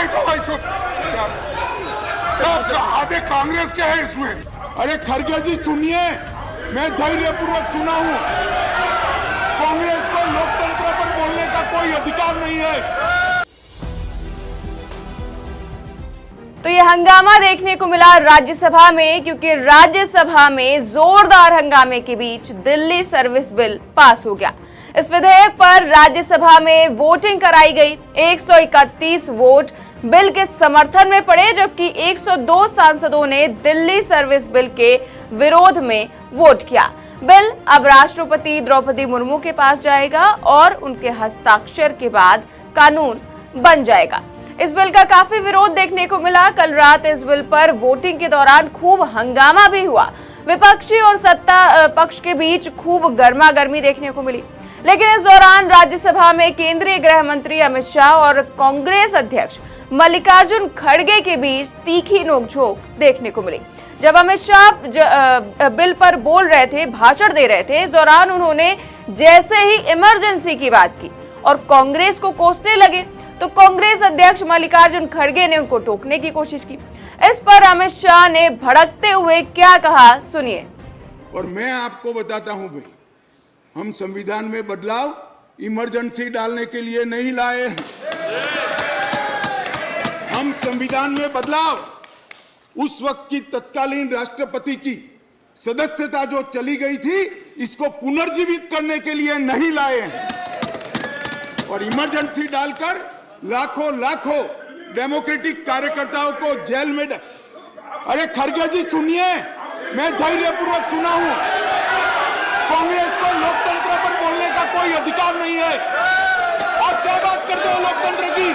भाई चुप। सब आधे कांग्रेस के हैं इसमें। अरे खड़गे जी सुनिए, मैं धैर्यपूर्वक सुना हूं। कांग्रेस को लोकतंत्र पर बोलने का कोई अधिकार नहीं है। तो ये हंगामा देखने को मिला राज्यसभा में, क्योंकि राज्यसभा में जोरदार हंगामे के बीच दिल्ली सर्विस बिल पास हो गया। इस विधेयक पर राज्यसभा में वोटिंग कराई गई। 131 वोट बिल के समर्थन में पड़े, जबकि 102 सांसदों ने दिल्ली सर्विस बिल के विरोध में वोट किया। बिल अब राष्ट्रपति द्रौपदी मुर्मू के पास जाएगा और उनके हस्ताक्षर के बाद कानून बन जाएगा। इस बिल का काफी विरोध देखने को मिला। कल रात इस बिल पर वोटिंग के दौरान खूब हंगामा भी हुआ। विपक्षी और सत्ता पक्ष के बीच खूब गर्मागर्मी देखने को मिली। लेकिन इस दौरान राज्यसभा में केंद्रीय गृह मंत्री अमित शाह और कांग्रेस अध्यक्ष मल्लिकार्जुन खड़गे के बीच तीखी नोकझोंक देखने को मिली। जब अमित शाह बिल पर बोल रहे थे, भाषण दे रहे थे, इस दौरान उन्होंने जैसे ही इमरजेंसी की बात की और कांग्रेस को कोसने लगे, तो कांग्रेस अध्यक्ष मल्लिकार्जुन खड़गे ने उनको टोकने की कोशिश की। इस पर अमित शाह ने भड़कते हुए क्या कहा, सुनिए। और मैं आपको बताता हूं भाई, हम संविधान में बदलाव इमरजेंसी डालने के लिए नहीं लाए हैं। हम संविधान में बदलाव उस वक्त की तत्कालीन राष्ट्रपति की सदस्यता जो चली गई थी, इसको पुनर्जीवित करने के लिए नहीं लाए हैं। और इमरजेंसी डालकर लाखों लाखों डेमोक्रेटिक कार्यकर्ताओं को जेल में अरे खड़गे जी सुनिए, मैं धैर्यपूर्वक सुना हूं। कांग्रेस को लोकतंत्र पर बोलने का कोई अधिकार नहीं है। आप क्या बात करते हो लोकतंत्र की?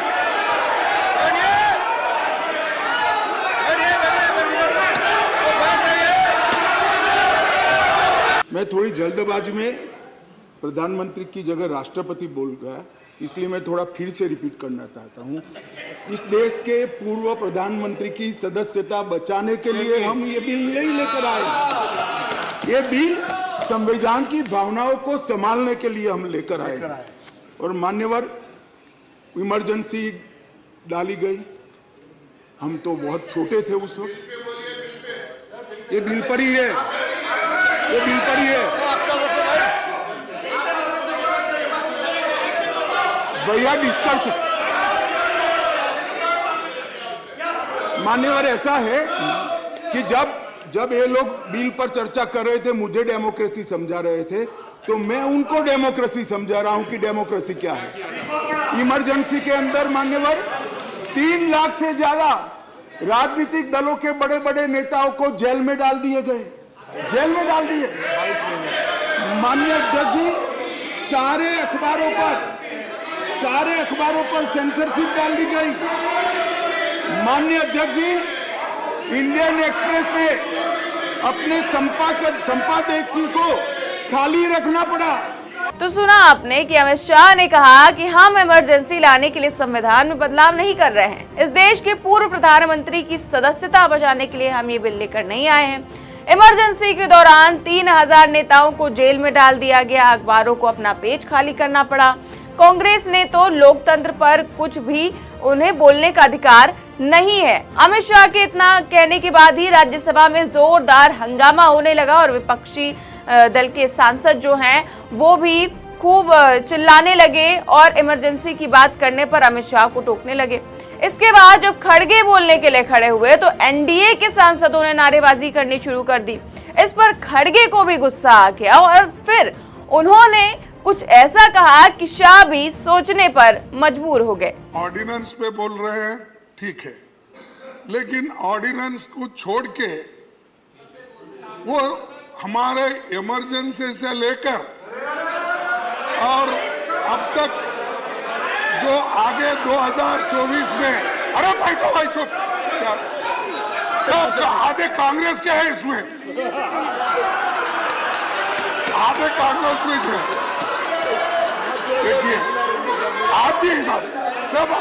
मैं थोड़ी जल्दबाजी में प्रधानमंत्री की जगह राष्ट्रपति बोल गया, इसलिए मैं थोड़ा फिर से रिपीट करना चाहता हूं। इस देश के पूर्व प्रधानमंत्री की सदस्यता बचाने के लिए हम ये बिल नहीं लेकर आए। ये बिल संविधान की भावनाओं को संभालने के लिए हम लेकर आए। और मान्यवर, इमरजेंसी डाली गई, हम तो बहुत छोटे थे उस वक्त। ये बिल पर ही है, ये बिल पर ही है। भैया डिस्कस मान्यवर, ऐसा है कि जब ये लोग बिल पर चर्चा कर रहे थे, मुझे डेमोक्रेसी समझा रहे थे, तो मैं उनको डेमोक्रेसी समझा रहा हूं कि डेमोक्रेसी क्या है। इमरजेंसी के अंदर मान्यवर 3 लाख से ज्यादा राजनीतिक दलों के बड़े बड़े नेताओं को जेल में डाल दिए गए, जेल में डाल दिए। माननीय अध्यक्ष जी, सारे अखबारों पर सेंसरशिप डाल दी गई। माननीय अध्यक्ष जी, इंडियन एक्सप्रेस ने अपने संपादकीय को खाली रखना पड़ा। तो सुना आपने कि अमित शाह ने कहा कि हम इमरजेंसी लाने के लिए संविधान में बदलाव नहीं कर रहे हैं। इस देश के पूर्व प्रधानमंत्री की सदस्यता बचाने के लिए हम ये बिल लेकर नहीं आए हैं। इमरजेंसी के दौरान 3000 नेताओं को जेल में डाल दिया गया, अखबारों को अपना पेज खाली करना पड़ा। कांग्रेस ने तो लोकतंत्र पर कुछ भी उन्हें बोलने का अधिकार नहीं है। अमित शाह के इतना कहने के बाद ही राज्यसभा में जोरदार हंगामा होने लगा और विपक्षी दल के सांसद जो हैं वो भी खूब चिल्लाने लगे और इमरजेंसी की बात करने पर अमित शाह को टोकने लगे। इसके बाद जब खड़गे बोलने के लिए खड़े हुए तो एनडीए के सांसदों ने नारेबाजी करनी शुरू कर दी। इस पर खड़गे को भी गुस्सा आ गया और फिर उन्होंने कुछ ऐसा कहा कि शाह भी सोचने पर मजबूर हो गए। ऑर्डिनेंस पे बोल रहे हैं, ठीक है, लेकिन ऑर्डिनेंस को छोड़ के वो हमारे इमरजेंसी से लेकर और अब तक जो आगे 2024 में, अरे भाई तो भाई चुप, सब आधे कांग्रेस के हैं इसमें, आधे कांग्रेस में है। देखिए, आप भी सब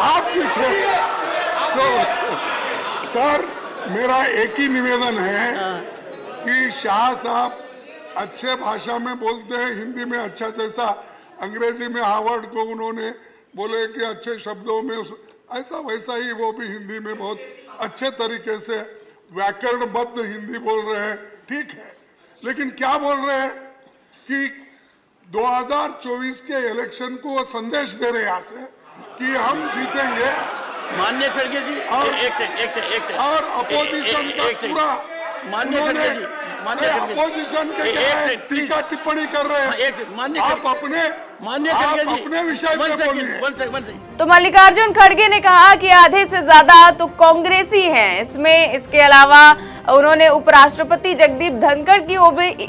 आप भी थे। तो सर, मेरा एक ही निवेदन है कि शाह साहब अच्छे भाषा में बोलते हैं, हिंदी में अच्छा, जैसा अंग्रेजी में हार्वर्ड को उन्होंने बोले कि अच्छे शब्दों में ऐसा वैसा ही वो भी हिंदी में बहुत अच्छे तरीके से व्याकरणबद्ध हिंदी बोल रहे हैं, ठीक है। लेकिन क्या बोल रहे हैं कि 2024 के इलेक्शन को वो संदेश दे रहे यहाँ से कि हम जीतेंगे। मान्य खड़गे जी, और एक सेकंड और अपोजिशन का पूरा मान्य खड़गे जी, मान्य खड़गे जी, अपोजिशन के क्या है टीका टिप्पणी कर रहे हैं। आप अपने विषय पे बोलिए। तो मल्लिकार्जुन खड़गे ने कहा कि आधे से ज्यादा तो कांग्रेसी हैं इसमें। इसके अलावा उन्होंने उपराष्ट्रपति जगदीप धनखड़ की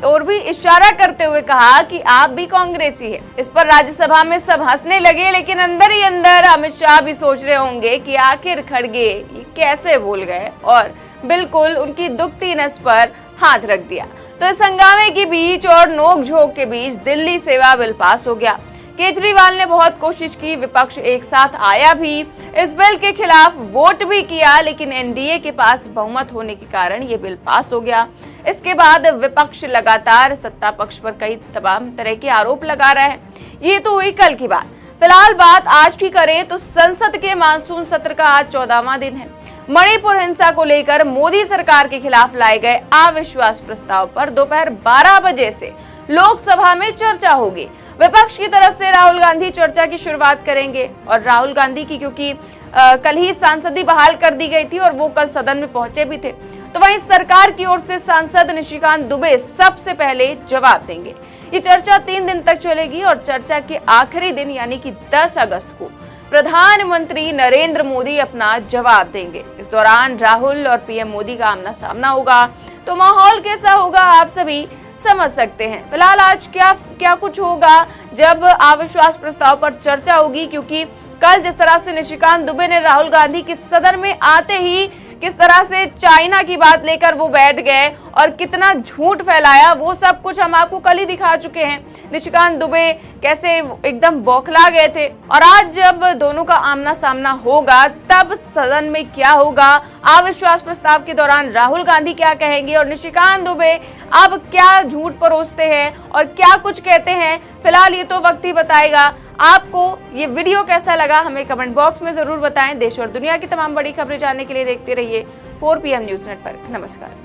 ओर भी इशारा करते हुए कहा कि आप भी कांग्रेसी है। इस पर राज्यसभा में सब हंसने लगे, लेकिन अंदर ही अंदर अमित शाह भी सोच रहे होंगे कि आखिर खड़गे ये कैसे भूल गए, और बिल्कुल उनकी दुखती नस पर हाथ रख दिया। तो इस हंगामे के बीच और नोक-झोंक के बीच दिल्ली सेवा बिल पास हो गया। केजरीवाल ने बहुत कोशिश की, विपक्ष एक साथ आया भी, इस बिल के खिलाफ वोट भी किया, लेकिन एनडीए के पास बहुमत होने के कारण ये बिल पास हो गया। इसके बाद विपक्ष लगातार सत्ता पक्ष पर कई तमाम तरह के आरोप लगा रहे हैं। ये तो हुई कल की बात। फिलहाल बात आज की करें तो संसद के मानसून सत्र का आज 14वां दिन है। मणिपुर हिंसा को लेकर मोदी सरकार के खिलाफ लाए गए अविश्वास प्रस्ताव पर दोपहर 12 बजे से लोकसभा में चर्चा होगी। विपक्ष की तरफ से राहुल गांधी चर्चा की शुरुआत करेंगे, और राहुल गांधी की क्योंकि कल ही सांसदी बहाल कर दी गई थी और वो कल सदन में पहुंचे भी थे, तो वहीं सरकार की ओर से सांसद निशिकांत दुबे सबसे पहले जवाब देंगे। ये चर्चा 3 दिन तक चलेगी और चर्चा के आखिरी दिन यानी कि 10 अगस्त को प्रधानमंत्री नरेंद्र मोदी अपना जवाब देंगे। इस दौरान राहुल और पीएम मोदी का आमना सामना होगा। तो माहौल कैसा होगा आप सभी समझ सकते हैं। फिलहाल आज क्या कुछ होगा जब अविश्वास प्रस्ताव पर चर्चा होगी, क्योंकि कल जिस तरह से निशिकांत दुबे ने राहुल गांधी के सदन में आते ही किस तरह से चाइना की बात लेकर वो बैठ गए और कितना झूठ फैलाया, वो सब कुछ हम आपको कल ही दिखा चुके हैं। निशिकांत दुबे कैसे एकदम बौखला गए थे, और आज जब दोनों का आमना सामना होगा तब सदन में क्या होगा, अविश्वास प्रस्ताव के दौरान राहुल गांधी क्या कहेंगे और निशिकांत दुबे अब क्या झूठ परोसते हैं और क्या कुछ कहते हैं, फिलहाल ये तो वक्त ही बताएगा। आपको ये वीडियो कैसा लगा हमें कमेंट बॉक्स में जरूर बताएं। देश और दुनिया की तमाम बड़ी खबरें जानने के लिए देखते रहिए 4 PM न्यूज नेटवर्क। नमस्कार।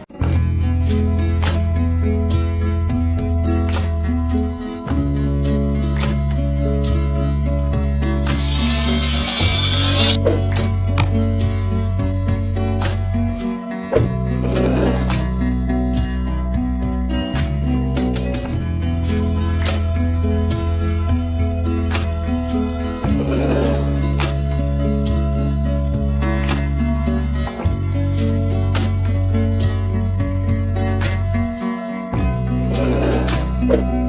you